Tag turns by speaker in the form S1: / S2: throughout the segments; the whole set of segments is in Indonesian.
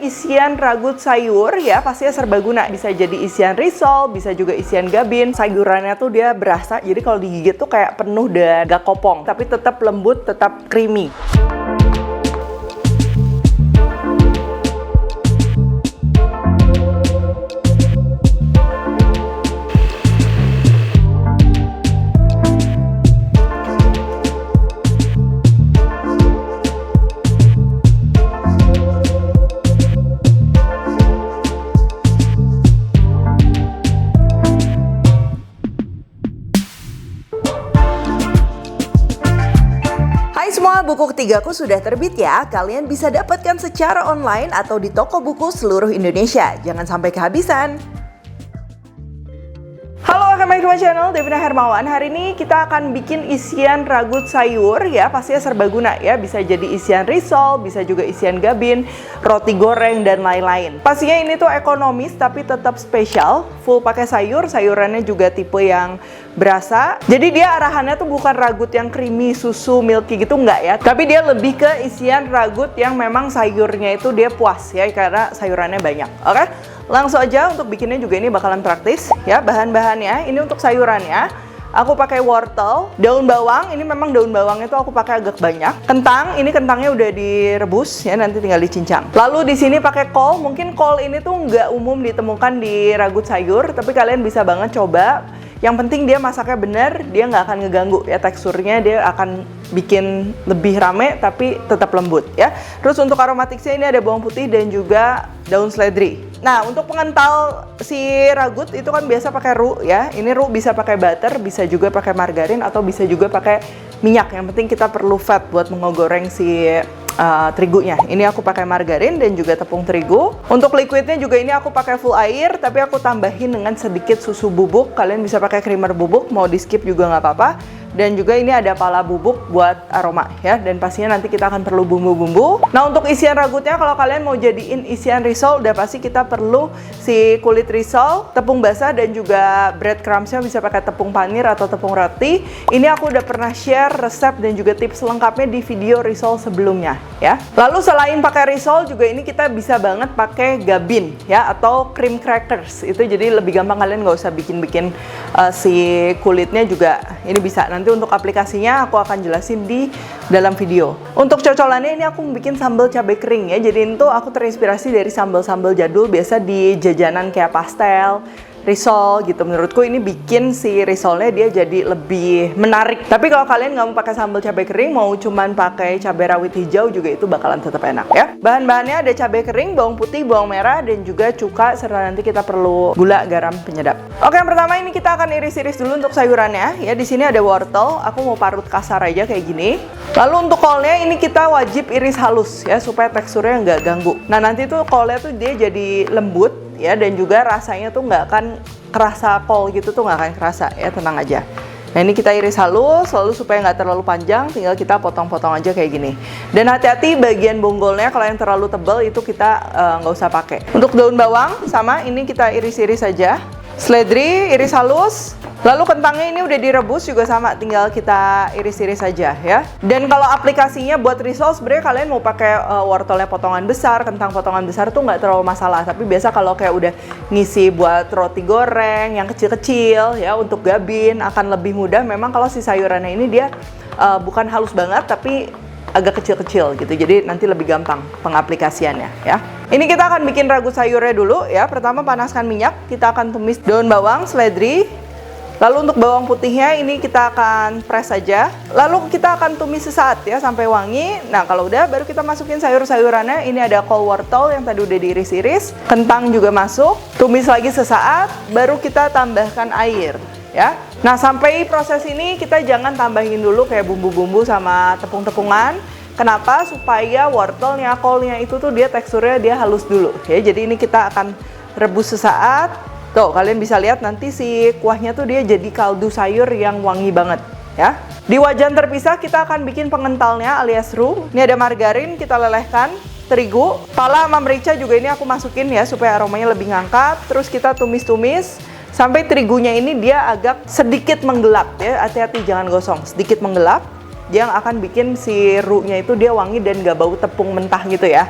S1: isian ragut sayur ya, pastinya serbaguna. Bisa jadi isian risol, bisa juga isian gabin. Sayurannya tuh dia berasa, jadi kalau digigit tuh kayak penuh dan gak kopong, tapi tetap lembut, tetap creamy. Semua buku ketigaku sudah terbit ya. Kalian bisa dapatkan secara online atau di toko buku seluruh Indonesia. Jangan sampai kehabisan. Halo, welcome back to my channel, Devina Hermawan. Hari ini kita akan bikin isian ragut sayur ya, pastinya serbaguna ya. Bisa jadi isian risol, bisa juga isian gabin, roti goreng, dan lain-lain. Pastinya ini tuh ekonomis tapi tetap spesial. Full pakai sayur, sayurannya juga tipe yang berasa. Jadi dia arahannya tuh bukan ragut yang creamy, susu, milky gitu, enggak ya. Tapi dia lebih ke isian ragut yang memang sayurnya itu dia puas ya, karena sayurannya banyak. Oke? Langsung aja untuk bikinnya juga ini bakalan praktis ya. Bahan-bahannya ini untuk sayurannya aku pakai wortel, daun bawang. Ini memang daun bawangnya itu aku pakai agak banyak. Kentang, ini kentangnya udah direbus ya, nanti tinggal dicincang. Lalu di sini pakai kol. Mungkin kol ini tuh nggak umum ditemukan di ragut sayur, tapi kalian bisa banget coba. Yang penting dia masaknya bener, dia nggak akan ngeganggu ya teksturnya, dia akan bikin lebih rame tapi tetap lembut ya. Terus untuk aromatiknya ini ada bawang putih dan juga daun seledri. Nah, untuk pengental si ragut itu kan biasa pakai roux ya. Ini roux bisa pakai butter, bisa juga pakai margarin, atau bisa juga pakai minyak. Yang penting kita perlu fat buat menggoreng si terigunya. Ini aku pakai margarin dan juga tepung terigu. Untuk liquidnya juga ini aku pakai full air, tapi aku tambahin dengan sedikit susu bubuk. Kalian bisa pakai creamer bubuk, mau di skip juga nggak apa-apa. Dan juga ini ada pala bubuk buat aroma ya. Dan pastinya nanti kita akan perlu bumbu-bumbu. Nah, untuk isian ragutnya kalau kalian mau jadiin isian risol, udah pasti kita perlu si kulit risol, tepung basah, dan juga breadcrumbsnya bisa pakai tepung panir atau tepung roti. Ini aku udah pernah share resep dan juga tips lengkapnya di video risol sebelumnya ya. Lalu selain pakai risol juga ini kita bisa banget pakai gabin ya, atau cream crackers. Itu jadi lebih gampang, kalian nggak usah bikin-bikin si kulitnya juga. Ini bisa. Nanti untuk aplikasinya aku akan jelasin di dalam video. Untuk cocolannya ini aku bikin sambal cabai kering ya. Jadi itu aku terinspirasi dari sambal-sambal jadul biasa di jajanan kayak pastel, risol gitu. Menurutku ini bikin si risolnya dia jadi lebih menarik. Tapi kalau kalian nggak mau pakai sambal cabai kering, mau cuman pakai cabai rawit hijau juga itu bakalan tetap enak ya. Bahan-bahannya ada cabai kering, bawang putih, bawang merah, dan juga cuka, serta nanti kita perlu gula, garam, penyedap. Oke, yang pertama ini kita akan iris-iris dulu untuk sayurannya ya. Di sini ada wortel, aku mau parut kasar aja kayak gini. Lalu untuk kolnya ini kita wajib iris halus ya, supaya teksturnya nggak ganggu. Nah, nanti tuh kolnya tuh dia jadi lembut ya, dan juga rasanya tuh nggak akan kerasa kol gitu, tuh nggak akan kerasa ya, tenang aja. Nah, ini kita iris halus, lalu supaya nggak terlalu panjang, tinggal kita potong-potong aja kayak gini. Dan hati-hati bagian bonggolnya, kalau yang terlalu tebal itu kita nggak usah pakai. Untuk daun bawang sama, ini kita iris-iris saja. Seledri iris halus. Lalu kentangnya ini udah direbus juga sama, tinggal kita iris-iris saja ya. Dan kalau aplikasinya buat risol, sebenarnya kalian mau pakai wortelnya potongan besar, kentang potongan besar tuh nggak terlalu masalah. Tapi biasa kalau kayak udah ngisi buat roti goreng yang kecil-kecil ya, untuk gabin akan lebih mudah. Memang kalau si sayurannya ini dia bukan halus banget, tapi agak kecil-kecil gitu. Jadi nanti lebih gampang pengaplikasiannya ya. Ini kita akan bikin ragut sayurnya dulu ya. Pertama panaskan minyak, kita akan tumis daun bawang, seledri. Lalu untuk bawang putihnya ini kita akan press saja. Lalu kita akan tumis sesaat ya sampai wangi. Nah, kalau udah baru kita masukin sayur-sayurannya. Ini ada kol wortel yang tadi udah diiris-iris. Kentang juga masuk. Tumis lagi sesaat, baru kita tambahkan air ya. Nah, sampai proses ini kita jangan tambahin dulu kayak bumbu-bumbu sama tepung-tepungan. Kenapa? Supaya wortelnya, kolnya itu tuh dia teksturnya dia halus dulu ya. Jadi ini kita akan rebus sesaat. Tuh, kalian bisa lihat nanti si kuahnya tuh dia jadi kaldu sayur yang wangi banget ya. Di wajan terpisah kita akan bikin pengentalnya alias roux. Ini ada margarin, kita lelehkan. Terigu, pala sama merica juga ini aku masukin ya supaya aromanya lebih ngangkat. Terus kita tumis-tumis sampai terigunya ini dia agak sedikit menggelap ya. Hati-hati jangan gosong, sedikit menggelap. Dia yang akan bikin si roux-nya itu dia wangi dan gak bau tepung mentah gitu ya.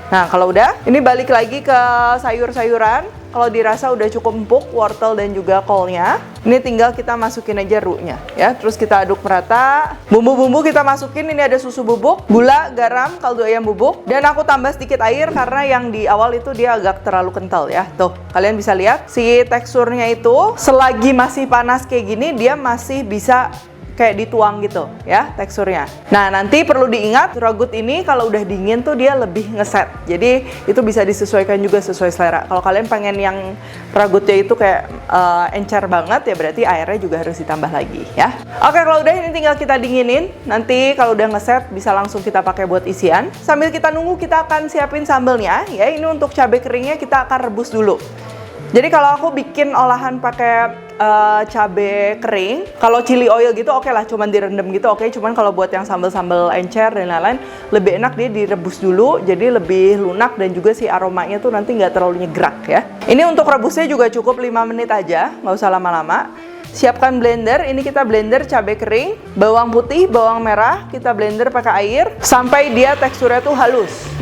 S1: Nah, kalau udah, ini balik lagi ke sayur-sayuran. Kalau dirasa udah cukup empuk, wortel dan juga kolnya, ini tinggal kita masukin aja roux-nya ya. Terus kita aduk merata. Bumbu-bumbu kita masukin, ini ada susu bubuk, gula, garam, kaldu ayam bubuk, dan aku tambah sedikit air karena yang di awal itu dia agak terlalu kental ya. Tuh, kalian bisa lihat si teksturnya itu selagi masih panas kayak gini dia masih bisa kayak dituang gitu ya teksturnya. Nah, nanti perlu diingat ragut ini kalau udah dingin tuh dia lebih ngeset. Jadi itu bisa disesuaikan juga sesuai selera. Kalau kalian pengen yang ragutnya itu kayak encer banget ya berarti airnya juga harus ditambah lagi ya. Oke, kalau udah ini tinggal kita dinginin. Nanti kalau udah ngeset bisa langsung kita pakai buat isian. Sambil kita nunggu kita akan siapin sambelnya ya. Ini untuk cabai keringnya kita akan rebus dulu. Jadi kalau aku bikin olahan pakai cabai kering, kalau chili oil gitu oke lah, cuman direndam gitu oke. Cuman kalau buat yang sambal-sambal encer dan lain-lain, lebih enak dia direbus dulu, jadi lebih lunak dan juga si aromanya tuh nanti nggak terlalu nyegrak ya. Ini untuk rebusnya juga cukup 5 menit aja, nggak usah lama-lama. Siapkan blender, ini kita blender cabai kering, bawang putih, bawang merah, kita blender pakai air sampai dia teksturnya tuh halus.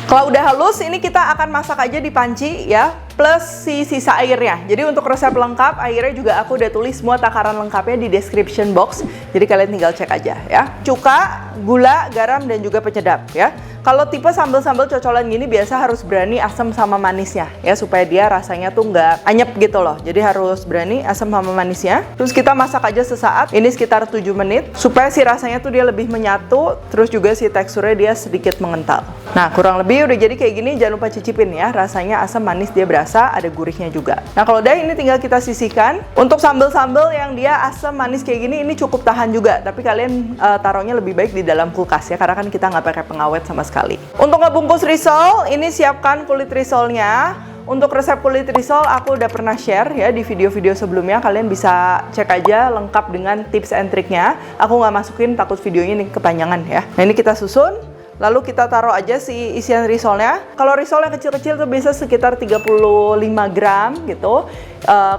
S1: Kalau udah halus, ini kita akan masak aja di panci ya, plus si sisa airnya. Jadi untuk resep lengkap, airnya juga aku udah tulis semua takaran lengkapnya di description box. Jadi kalian tinggal cek aja ya. Cuka, gula, garam, dan juga penyedap ya. Kalau tipe sambal-sambal cocolan gini biasa harus berani asam sama manisnya ya, supaya dia rasanya tuh nggak anyep gitu loh. Jadi harus berani asam sama manisnya. Terus kita masak aja sesaat, ini sekitar 7 menit supaya si rasanya tuh dia lebih menyatu, terus juga si teksturnya dia sedikit mengental. Nah, kurang lebih udah jadi kayak gini, jangan lupa cicipin ya. Rasanya asam manis dia berasa, ada gurihnya juga. Nah, kalau udah ini tinggal kita sisihkan. Untuk sambal-sambal yang dia asam manis kayak gini ini cukup tahan juga, tapi kalian taruhnya lebih baik di dalam kulkas ya, karena kan kita nggak pakai pengawet sama sekali. Untuk ngebungkus risol, ini siapkan kulit risolnya. Untuk resep kulit risol aku udah pernah share ya di video-video sebelumnya, kalian bisa cek aja lengkap dengan tips and triknya. Aku nggak masukin takut videonya ini kepanjangan ya. Nah, ini kita susun. Lalu kita taruh aja si isian risolnya. Kalau risol yang kecil-kecil tuh bisa sekitar 35 gram gitu.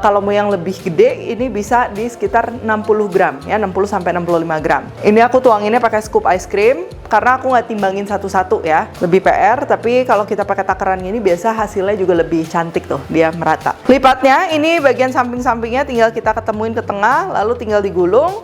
S1: Kalau mau yang lebih gede ini bisa di sekitar 60 gram ya, 60 sampai 65 gram. Ini aku tuanginnya pakai scoop ice cream karena aku nggak timbangin satu-satu ya. Lebih PR, tapi kalau kita pakai takaran ini biasa hasilnya juga lebih cantik tuh, dia merata. Lipatnya ini bagian samping-sampingnya tinggal kita ketemuin ke tengah, lalu tinggal digulung.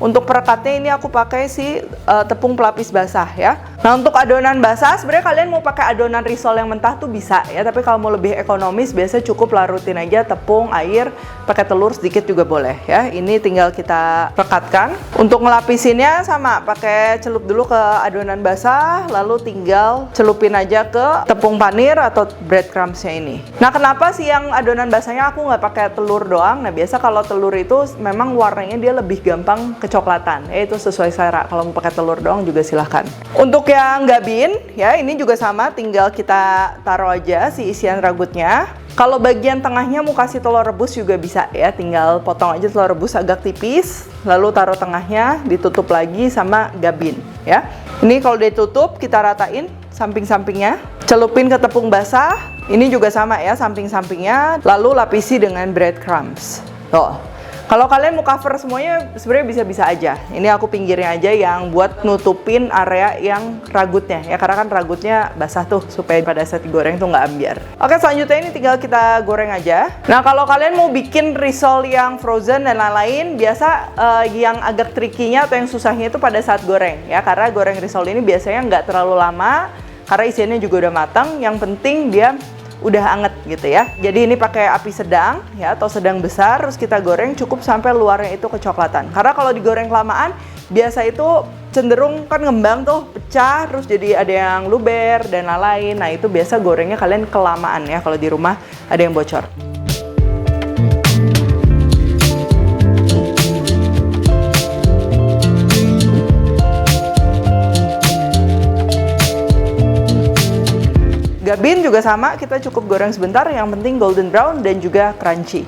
S1: Untuk perekatnya ini aku pakai si tepung pelapis basah ya. Nah, untuk adonan basah sebenarnya kalian mau pakai adonan risol yang mentah tuh bisa ya, tapi kalau mau lebih ekonomis biasanya cukup larutin aja tepung, air, pakai telur sedikit juga boleh ya. Ini tinggal kita rekatkan. Untuk ngelapisinnya sama, pakai celup dulu ke adonan basah, lalu tinggal celupin aja ke tepung panir atau breadcrumbsnya ini. Nah, kenapa sih yang adonan basahnya aku nggak pakai telur doang? Nah, biasa kalau telur itu memang warnanya dia lebih gampang kecoklatan, ya itu sesuai selera. Kalau mau pakai telur doang juga silahkan. Untuk yang gabin, ya ini juga sama, tinggal kita taruh aja si isian ragutnya. Kalau bagian tengahnya mau kasih telur rebus juga bisa ya, tinggal potong aja telur rebus agak tipis, lalu taruh tengahnya, ditutup lagi sama gabin ya. Ini kalau ditutup kita ratain samping-sampingnya, celupin ke tepung basah. Ini juga sama ya, samping-sampingnya, lalu lapisi dengan breadcrumbs. Tuh. Kalau kalian mau cover semuanya sebenarnya bisa-bisa aja. Ini aku pinggirnya aja yang buat nutupin area yang ragutnya ya, karena kan ragutnya basah tuh supaya pada saat digoreng tuh nggak ambiar. Oke, selanjutnya ini tinggal kita goreng aja. Nah, kalau kalian mau bikin risol yang frozen dan lain-lain, biasa yang agak tricky-nya atau yang susahnya itu pada saat goreng ya, karena goreng risol ini biasanya nggak terlalu lama karena isiannya juga udah matang. Yang penting dia udah anget gitu ya. Jadi ini pakai api sedang ya atau sedang besar, terus kita goreng cukup sampai luarnya itu kecoklatan. Karena kalau digoreng kelamaan biasa itu cenderung kan ngembang tuh, pecah, terus jadi ada yang luber dan lain-lain. Nah, itu biasa gorengnya kalian kelamaan ya kalau di rumah ada yang bocor. Gabin juga sama, kita cukup goreng sebentar, yang penting golden brown dan juga crunchy.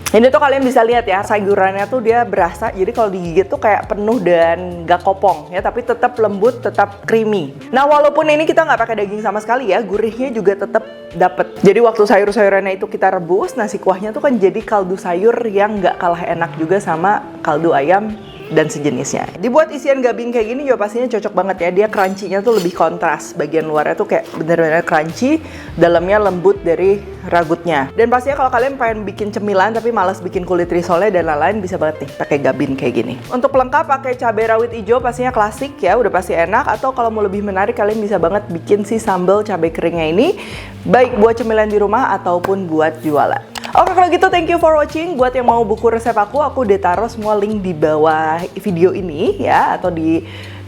S1: Ini tuh kalian bisa lihat ya, sayurannya tuh dia berasa, jadi kalau digigit tuh kayak penuh dan gak kopong ya, tapi tetap lembut, tetap creamy. Nah, walaupun ini kita nggak pakai daging sama sekali ya, gurihnya juga tetap dapet. Jadi waktu sayur-sayurannya itu kita rebus, nasi kuahnya tuh kan jadi kaldu sayur yang nggak kalah enak juga sama kaldu ayam dan sejenisnya. Dibuat isian gabin kayak gini juga pastinya cocok banget ya. Dia crunchy-nya tuh lebih kontras. Bagian luarnya tuh kayak bener-bener crunchy, dalamnya lembut dari ragutnya. Dan pastinya kalau kalian pengen bikin cemilan tapi malas bikin kulit risolnya dan lain-lain, bisa banget nih pakai gabin kayak gini. Untuk pelengkap pakai cabai rawit hijau, pastinya klasik ya, udah pasti enak. Atau kalau mau lebih menarik, kalian bisa banget bikin si sambal cabai keringnya ini, baik buat cemilan di rumah ataupun buat jualan. Oke, kalau gitu thank you for watching. Buat yang mau buku resep aku udah taruh semua link di bawah video ini ya, atau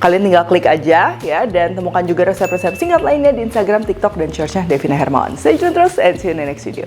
S1: kalian tinggal klik aja ya, dan temukan juga resep-resep singkat lainnya di Instagram, TikTok, dan Shortsnya Devina Hermawan. Stay tune terus and see you in the next video.